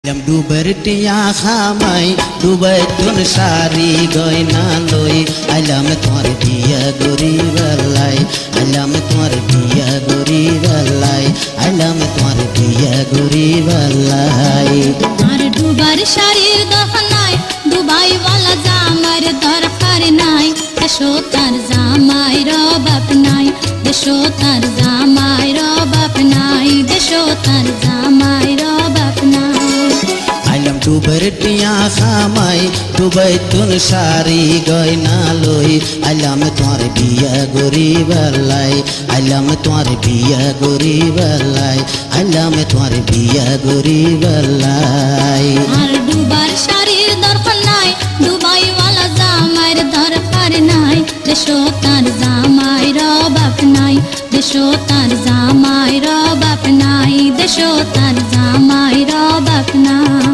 ডুবের টিয়া খামাই ডুবাই তুন সারি গয়না লই আইলাম তোমার বিয়া গরি বেলাই আইলাম তোমার বিয়া গরি বেলাই আইলাম তোমার বিয়া গরি বেলাই আর ডুবার শাড়ির দহনায় ডুবাই वाला জামার দরকার নাই দেশো তার জামাইর বাপ নাই দেশো তার জামাইর বাপ নাই দেশো তার জামাইর বাপ নাই আইলাম ডুবের টিয়া খামাই ডুবাই তুন সারি গয়না লই আইলাম তোমার বিয়া গরি বেলাই আইলাম তোমার বিয়া গরি বেলাই আইলাম তোমার বিয়া গরি বেলাই আর ডুবার শাড়ির দরকার নাই ডুবাই वाला জামাইর দরকার নাই দেশো তার জামাইর বাপ নাই দেশো তার জামাইর বাপ নাই দেশো তার জামাইর বাপ নাই